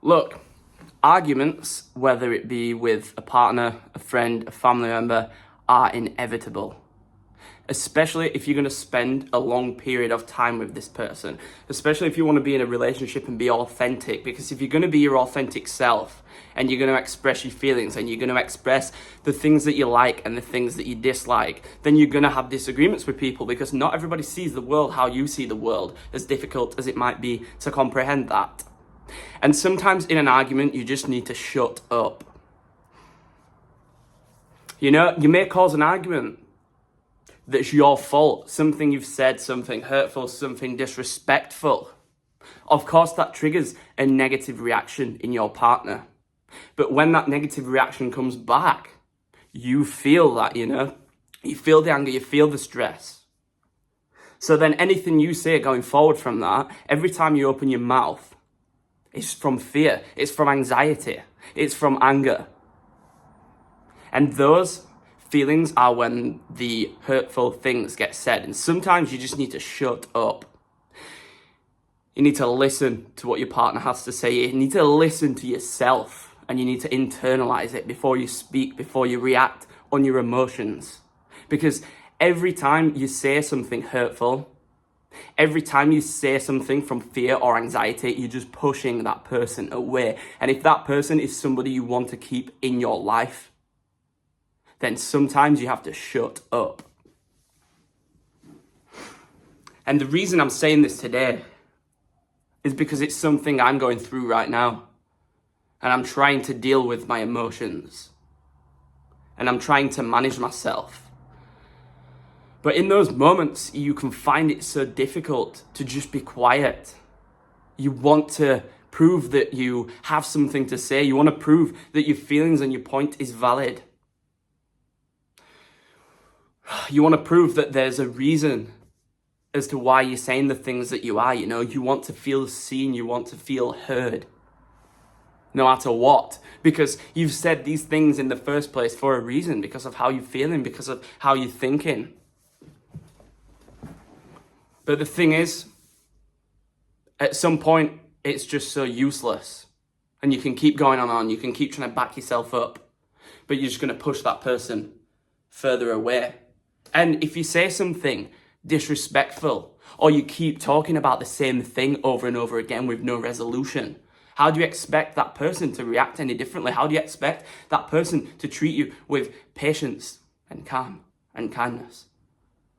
Look, arguments, whether it be with a partner, a friend, a family member, are inevitable. Especially if you're going to spend a long period of time with this person. Especially if you want to be in a relationship and be authentic. Because if you're going to be your authentic self and you're going to express your feelings and you're going to express the things that you like and the things that you dislike, then you're going to have disagreements with people because not everybody sees the world how you see the world, as difficult as it might be to comprehend that. And sometimes in an argument, you just need to shut up. You know, you may cause an argument that's your fault, something you've said, something hurtful, something disrespectful. Of course, that triggers a negative reaction in your partner. But when that negative reaction comes back, you feel that, you know? You feel the anger, you feel the stress. So then anything you say going forward from that, every time you open your mouth, it's from fear, it's from anxiety, it's from anger. And those feelings are when the hurtful things get said. And sometimes you just need to shut up. You need to listen to what your partner has to say. You need to listen to yourself and you need to internalize it before you speak, before you react on your emotions. Because every time you say something hurtful, every time you say something from fear or anxiety, you're just pushing that person away. And if that person is somebody you want to keep in your life, then sometimes you have to shut up. And the reason I'm saying this today is because it's something I'm going through right now. And I'm trying to deal with my emotions. And I'm trying to manage myself. But in those moments, you can find it so difficult to just be quiet. You want to prove that you have something to say. You want to prove that your feelings and your point is valid. You want to prove that there's a reason as to why you're saying the things that you are, you know. You want to feel seen, you want to feel heard, no matter what. Because you've said these things in the first place for a reason, because of how you're feeling, because of how you're thinking. But the thing is, at some point, it's just so useless. And you can keep going on, you can keep trying to back yourself up, but you're just going to push that person further away. And if you say something disrespectful, or you keep talking about the same thing over and over again with no resolution, how do you expect that person to react any differently? How do you expect that person to treat you with patience and calm and kindness?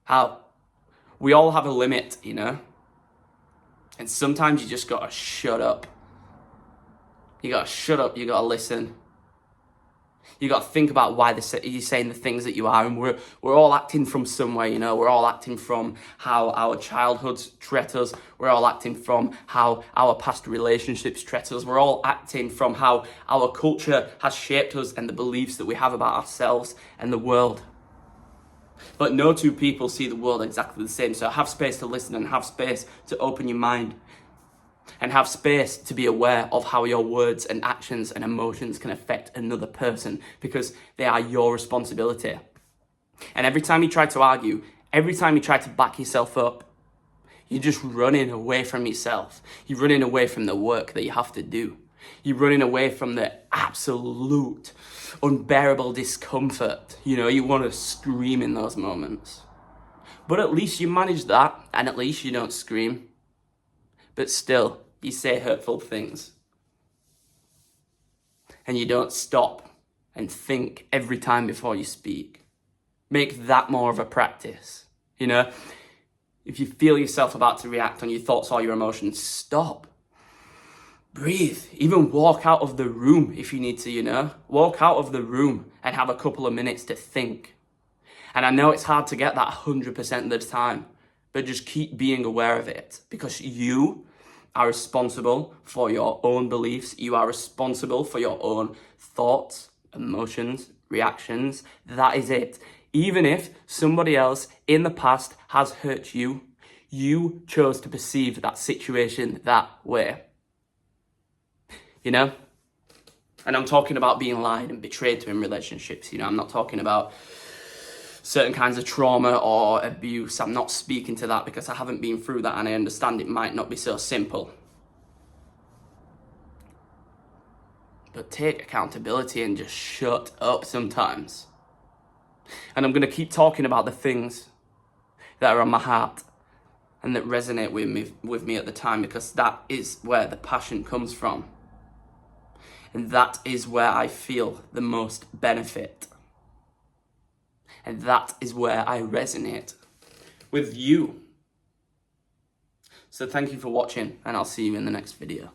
How? We all have a limit, you know? And sometimes you just gotta shut up. You gotta shut up, you gotta listen. You got to think about why you're saying the things that you are. And we're all acting from somewhere, you know. We're all acting from how our childhoods treat us. We're all acting from how our past relationships treat us. We're all acting from how our culture has shaped us and the beliefs that we have about ourselves and the world. But no two people see the world exactly the same. So have space to listen and have space to open your mind. And have space to be aware of how your words and actions and emotions can affect another person, because they are your responsibility. And every time you try to argue, every time you try to back yourself up, you're just running away from yourself. You're running away from the work that you have to do. You're running away from the absolute unbearable discomfort. You know, you want to scream in those moments. But at least you manage that, and at least you don't scream. But still, you say hurtful things. And you don't stop and think every time before you speak. Make that more of a practice. You know, if you feel yourself about to react on your thoughts or your emotions, stop. Breathe. Even walk out of the room if you need to, you know. Walk out of the room and have a couple of minutes to think. And I know it's hard to get that 100% of the time. But just keep being aware of it, because you are responsible for your own beliefs. You are responsible for your own thoughts, emotions, reactions. That is it. Even if somebody else in the past has hurt you, you chose to perceive that situation that way. You know? And I'm talking about being lied and betrayed to in relationships. You know, I'm not talking about certain kinds of trauma or abuse. I'm not speaking to that because I haven't been through that, and I understand it might not be so simple. but take accountability and just shut up sometimes. And I'm going to keep talking about the things that are on my heart and that resonate with me at the time, because that is where the passion comes from. And that is where I feel the most benefit. And that is where I resonate with you. So thank you for watching, and I'll see you in the next video.